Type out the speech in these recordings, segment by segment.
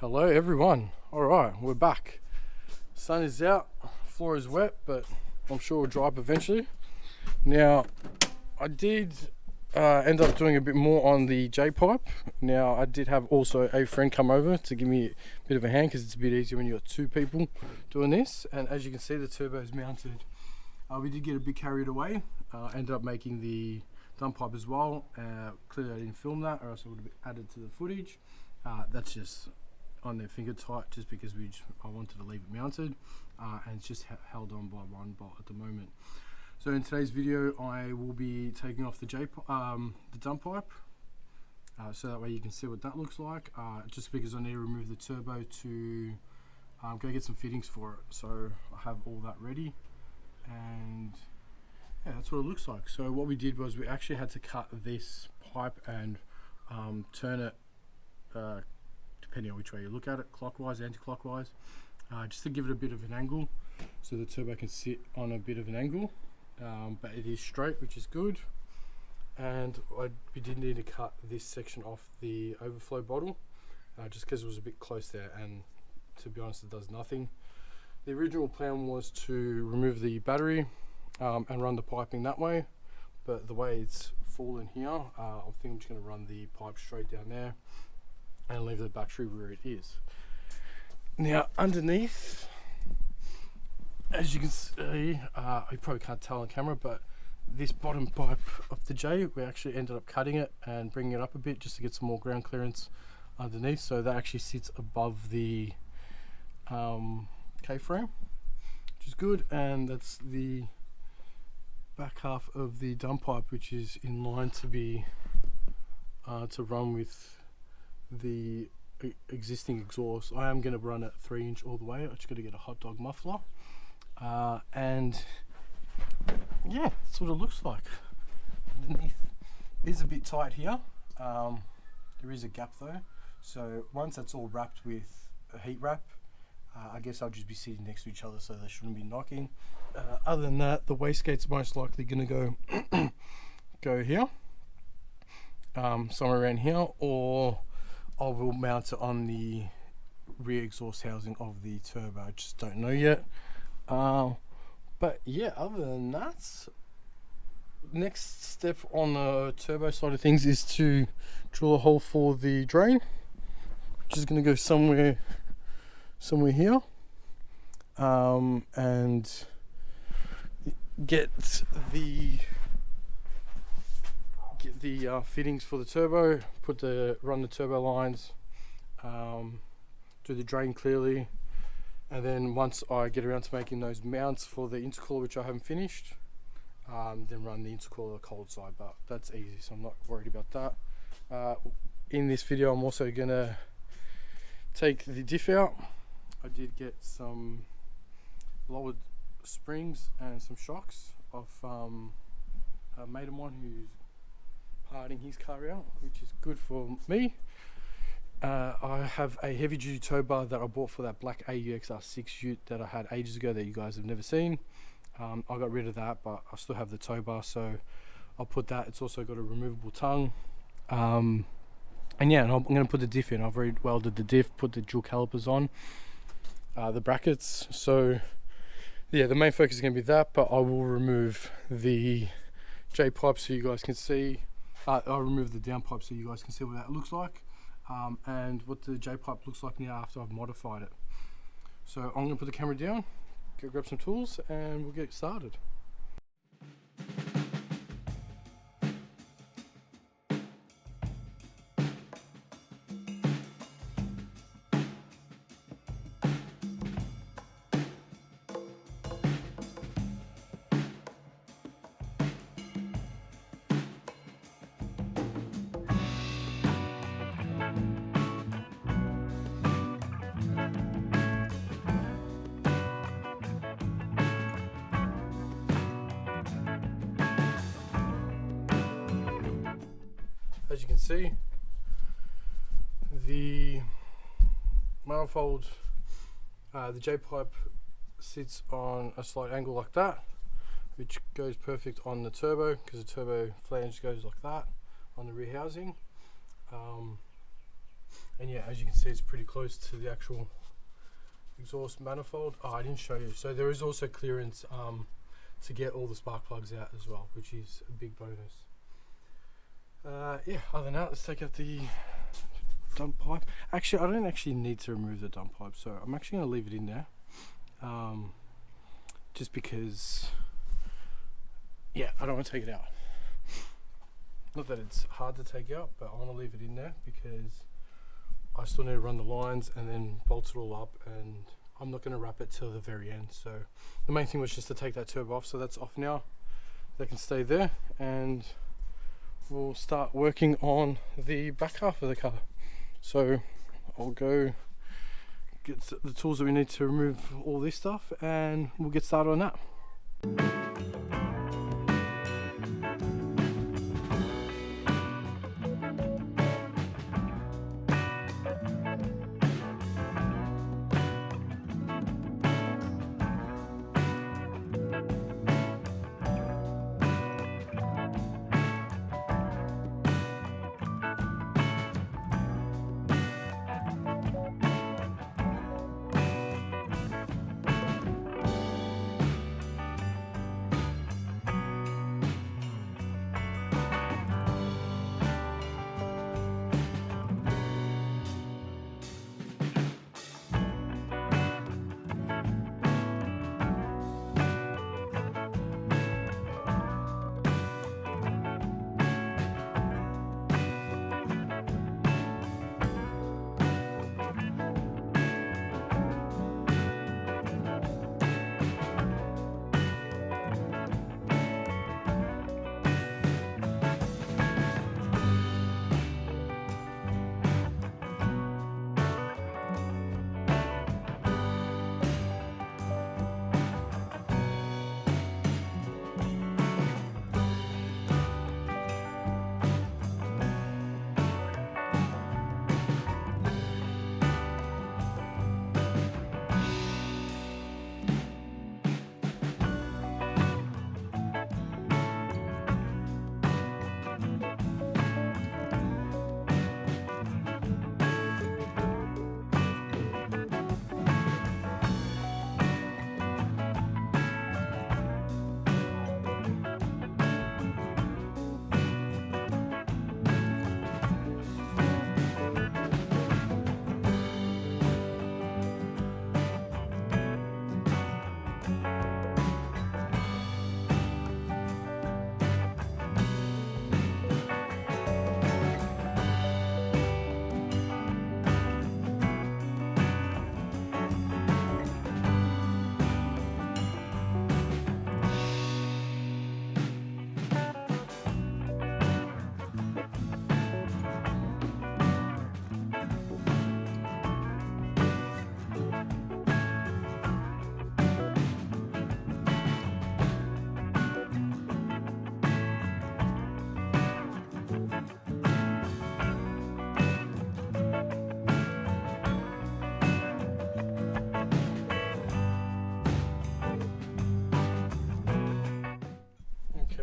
Hello everyone. Alright, we're back. Sun is out, floor is wet, but I'm sure it'll dry up eventually. Now, I did end up doing a bit more on the J-pipe. Now, I did have also a friend come over to give me a bit of a hand because it's a bit easier when you've got two people doing this. And as you can see, the turbo is mounted. We did get a bit carried away. Ended up making the dump pipe as well. Clearly I didn't film that or else it would have been added to the footage. That's just on their finger tight just because I wanted to leave it mounted and it's just held on by one bolt at the moment. So in today's video I will be taking off the dump pipe so that way you can see what that looks like, just because I need to remove the turbo to go get some fittings for it. So I have all that ready and yeah, that's what it looks like. So what we did was we actually had to cut this pipe and turn it depending on which way you look at it, clockwise, anti-clockwise, just to give it a bit of an angle so the turbo can sit on a bit of an angle, but it is straight, which is good. And we did need to cut this section off the overflow bottle just because it was a bit close there, and to be honest it does nothing. The original plan was to remove the battery and run the piping that way, but the way it's fallen here, I think I'm just going to run the pipe straight down there and leave the battery where it is. Now underneath, as you can see, you probably can't tell on camera, but this bottom pipe of the J, we actually ended up cutting it and bringing it up a bit just to get some more ground clearance underneath, so that actually sits above the K-frame, which is good. And that's the back half of the dump pipe, which is in line to be to run with the existing exhaust. I am going to run it 3-inch all the way. I just got to get a hot dog muffler, and yeah, that's what it looks like. Underneath is a bit tight here. There is a gap though, so once that's all wrapped with a heat wrap, I guess I'll just be sitting next to each other, so they shouldn't be knocking. Other than that, the wastegate's most likely going to go here, somewhere around here, or I will mount it on the rear exhaust housing of the turbo. I just don't know yet. But yeah, other than that, next step on the turbo side of things is to drill a hole for the drain, which is going to go somewhere here, and get the fittings for the turbo, run the turbo lines, do the drain clearly, and then once I get around to making those mounts for the intercooler, which I haven't finished, then run the intercooler cold side, but that's easy, so I'm not worried about that. In this video I'm also going to take the diff out. I did get some lowered springs and some shocks off a mate of mine who's parting his car out, which is good for me. I have a heavy duty tow bar that I bought for that black AUXR6 ute that I had ages ago that you guys have never seen. I got rid of that, but I still have the tow bar, so I'll put that. It's also got a removable tongue, and yeah, and I'm going to put the diff in. I've already welded the diff, put the dual calipers on, the brackets. So yeah, the main focus is going to be that, but I will remove the J pipe so you guys can see. I'll remove the down pipe so you guys can see what that looks like, and what the J pipe looks like now after I've modified it. So I'm going to put the camera down, go grab some tools, and we'll get started. As you can see, the manifold, the J-pipe sits on a slight angle like that, which goes perfect on the turbo because the turbo flange goes like that on the rear housing. And yeah, as you can see, it's pretty close to the actual exhaust manifold. Oh, I didn't show you. So there is also clearance to get all the spark plugs out as well, which is a big bonus. Yeah, other than that, let's take out the dump pipe. Actually, I don't actually need to remove the dump pipe, so I'm actually going to leave it in there. Just because, yeah, I don't want to take it out. Not that it's hard to take out, but I want to leave it in there because I still need to run the lines and then bolt it all up, and I'm not going to wrap it till the very end. So the main thing was just to take that turbo off, so that's off now. They can stay there, and we'll start working on the back half of the car. So I'll go get the tools that we need to remove all this stuff, and we'll get started on that.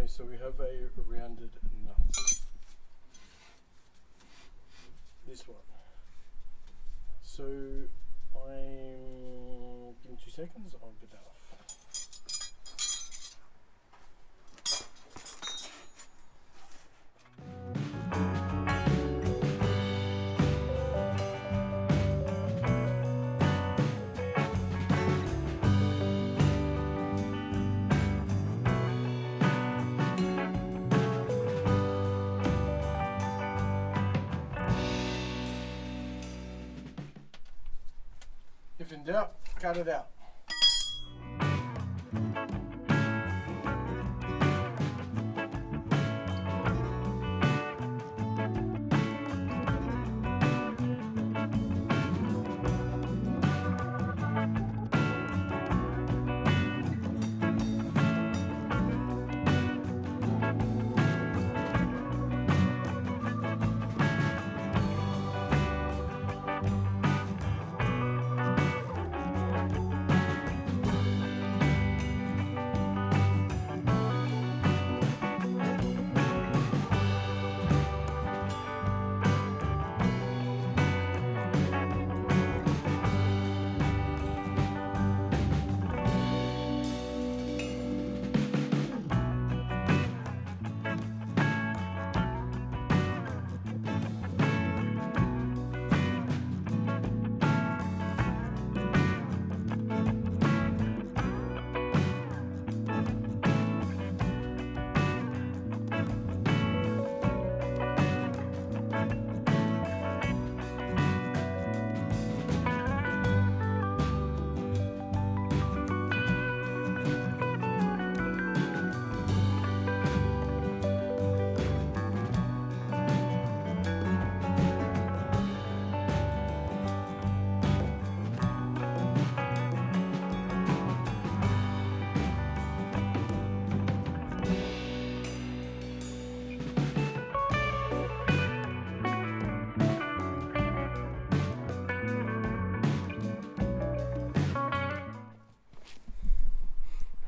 So we have a rounded nut. This one. So give me 2 seconds, I'll get that off. If in doubt, cut it out.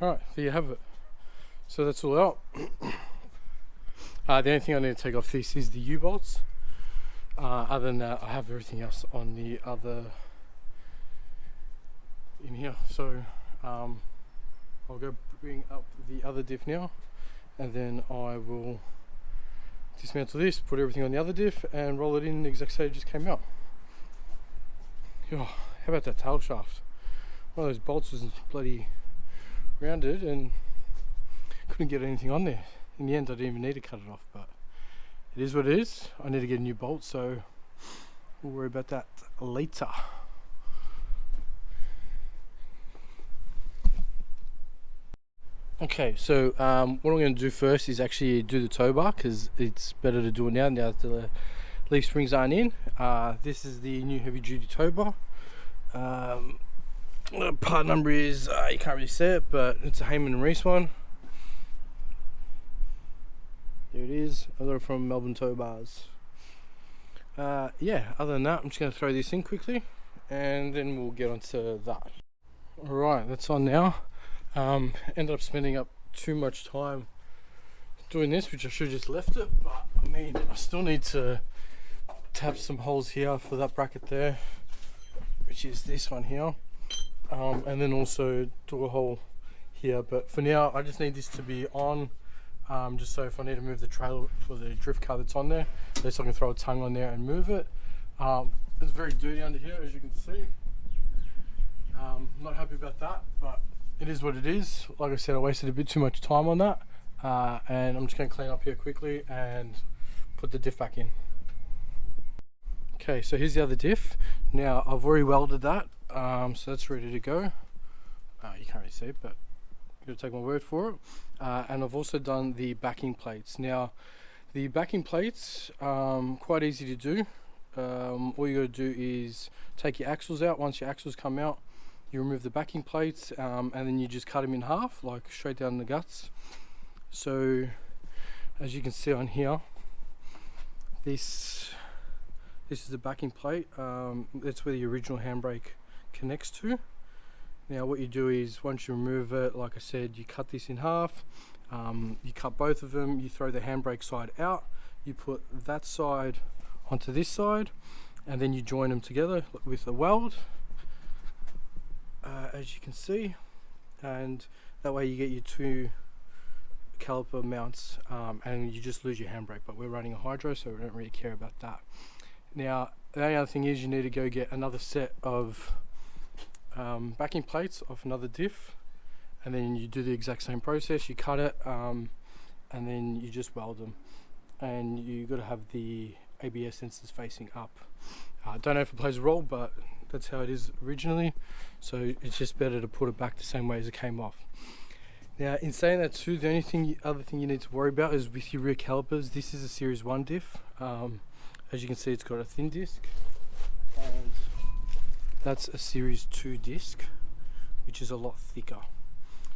Alright, there you have it. So that's all out. The only thing I need to take off this is the U-bolts. Other than that, I have everything else on the other in here. So I'll go bring up the other diff now, and then I will dismantle this, put everything on the other diff, and roll it in the exact same it just came out. Oh, how about that tail shaft? One of those bolts was bloody rounded and couldn't get anything on there. In the end, I didn't even need to cut it off, but it is what it is. I need to get a new bolt, so we'll worry about that later. Okay, so what I'm going to do first is actually do the tow bar, because it's better to do it now that the leaf springs aren't in. This is the new heavy duty tow bar. The part number is, you can't really see it, but it's a Heyman and Reese one. There it is. I got it from Melbourne Tow Bars. Yeah, other than that, I'm just going to throw this in quickly, and then we'll get onto that. Alright, that's on now. Ended up spending up too much time doing this, which I should have just left it, but I mean, I still need to tap some holes here for that bracket there, which is this one here, and then also do a hole here. But for now, I just need this to be on, just so if I need to move the trailer for the drift car that's on there, at least I can throw a tongue on there and move it. It's very dirty under here, as you can see. Not happy about that, but it is what it is. Like I said, I wasted a bit too much time on that, and I'm just going to clean up here quickly and put the diff back in. Okay, so here's the other diff. Now I've already welded that, so that's ready to go. You can't really see it, but I'm going to take my word for it. And I've also done the backing plates. Now the backing plates, quite easy to do. All you got to do is take your axles out. Once your axles come out, you remove the backing plates, and then you just cut them in half, like straight down the guts. So as you can see on here, this is the backing plate. That's where the original handbrake connects to. Now what you do is, once you remove it, like I said, you cut this in half. You cut both of them, you throw the handbrake side out, you put that side onto this side, and then you join them together with a weld, as you can see, and that way you get your two caliper mounts, and you just lose your handbrake. But we're running a hydro, so we don't really care about that. Now the only other thing is, you need to go get another set of backing plates off another diff, and then you do the exact same process. You cut it, and then you just weld them, and you got to have the ABS sensors facing up. I don't know if it plays a role, but that's how it is originally, so it's just better to put it back the same way as it came off. Now in saying that too, the only other thing you need to worry about is with your rear calipers. This is a series 1 diff. As you can see, it's got a thin disc, and that's a series 2 disc, which is a lot thicker.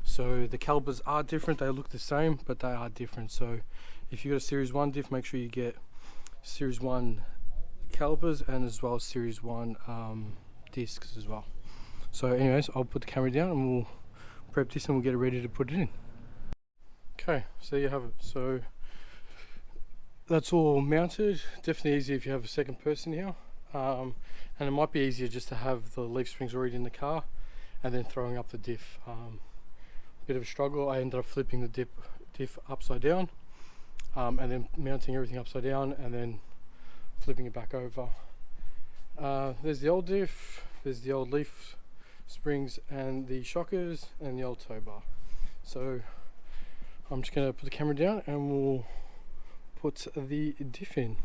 So the calipers are different. They look the same, but they are different. So if you got a series 1 diff, make sure you get series 1 calipers, and as well as series 1 discs as well. So anyways, I'll put the camera down and we'll prep this and we'll get it ready to put it in. Okay, so there you have it. So that's all mounted. Definitely easier if you have a second person here, and it might be easier just to have the leaf springs already in the car and then throwing up the diff. Bit of a struggle. I ended up flipping the diff upside down, and then mounting everything upside down and then flipping it back over. There's the old diff, there's the old leaf springs and the shockers and the old tow bar. So I'm just going to put the camera down and we'll put the diff in.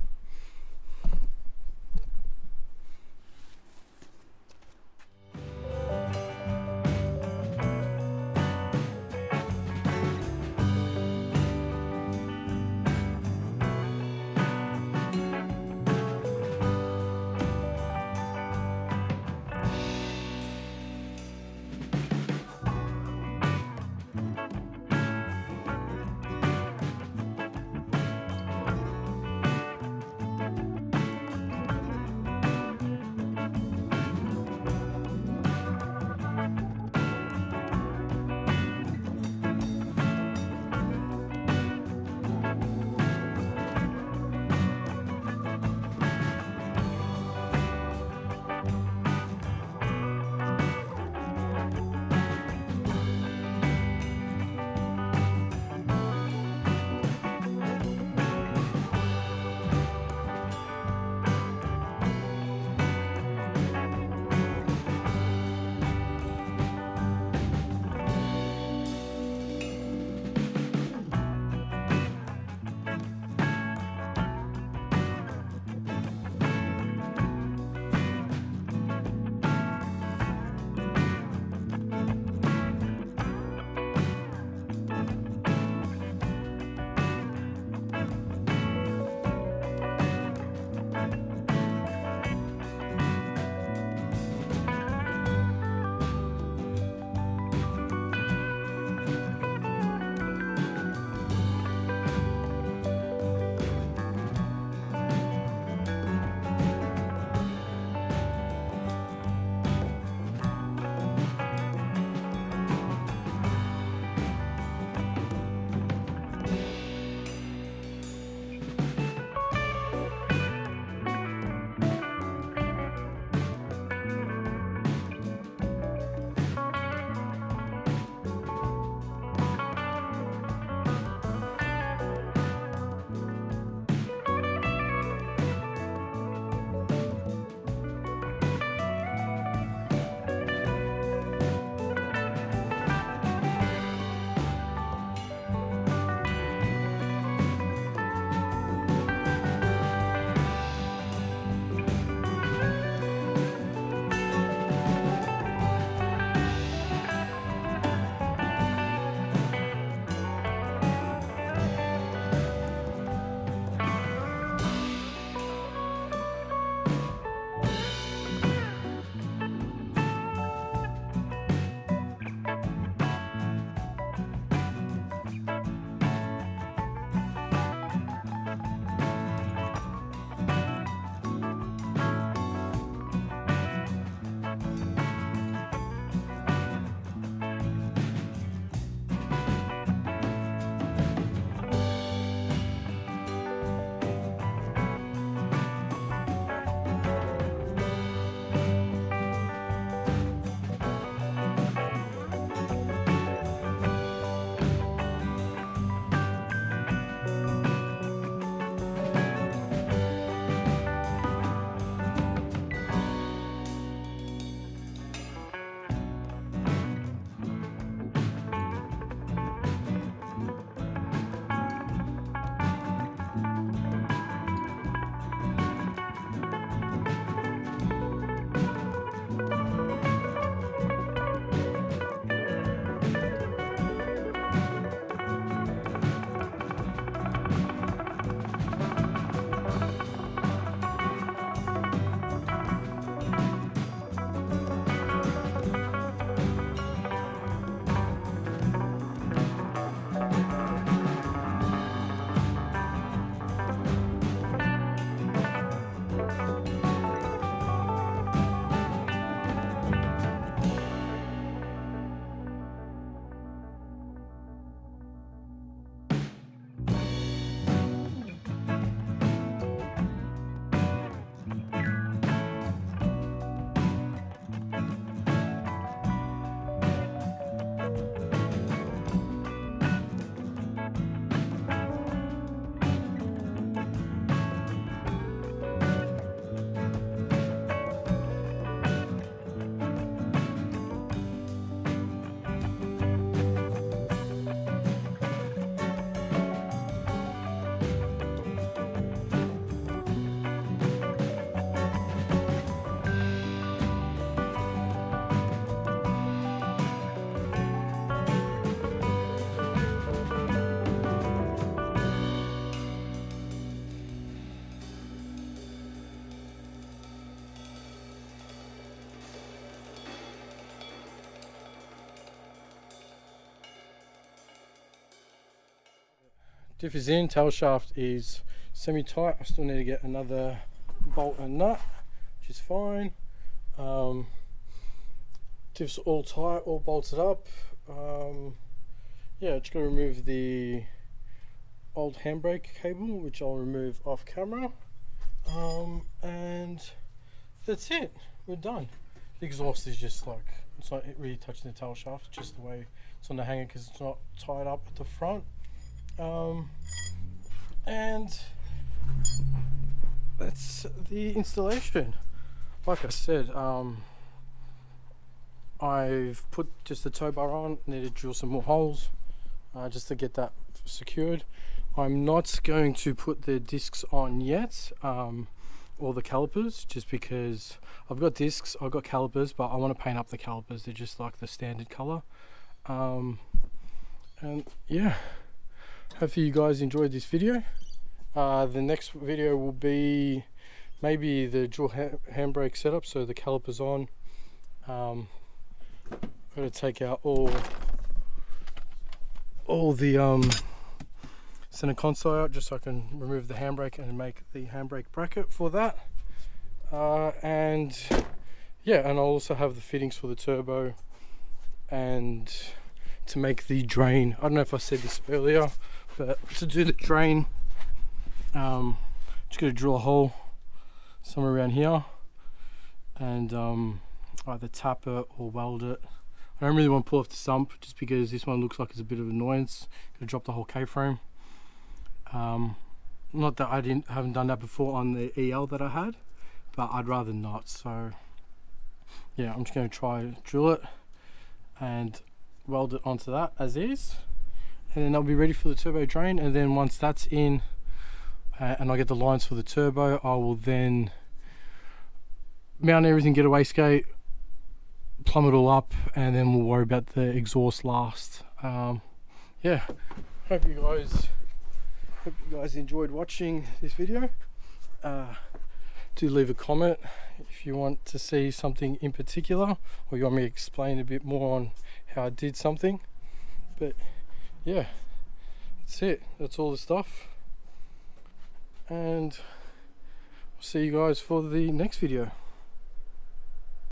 Diff is in, tail shaft is semi-tight. I still need to get another bolt and nut, which is fine. Diff's all tight, all bolted up. Yeah, just gotta remove the old handbrake cable, which I'll remove off camera. And that's it, we're done. The exhaust is just like, it's not really touching the tail shaft, just the way it's on the hanger because it's not tied up at the front. And that's the installation. Like I said, I've put just the tow bar on, need to drill some more holes just to get that secured. I'm not going to put the discs on yet, or the calipers, just because I've got discs, I've got calipers, but I want to paint up the calipers. They're just like the standard color. And yeah, hopefully you guys enjoyed this video. The next video will be maybe the dual handbrake setup, so the calipers on. I'm going to take out all the center console out, just so I can remove the handbrake and make the handbrake bracket for that. And yeah, and I'll also have the fittings for the turbo and to make the drain. I don't know if I said this earlier, but to do the drain, just gonna drill a hole somewhere around here and either tap it or weld it. I don't really want to pull off the sump just because this one looks like it's a bit of annoyance. Gonna drop the whole K-frame. Not that I haven't done that before on the EL that I had, but I'd rather not. So yeah, I'm just going to try drill it and weld it onto that as is, and then I'll be ready for the turbo drain. And then once that's in and I get the lines for the turbo, I will then mount everything, get a wastegate, plumb it all up, and then we'll worry about the exhaust last. Yeah, hope you guys enjoyed watching this video. Do leave a comment if you want to see something in particular, or you want me to explain a bit more on how I did something. But yeah, that's it, that's all the stuff, and I'll see you guys for the next video.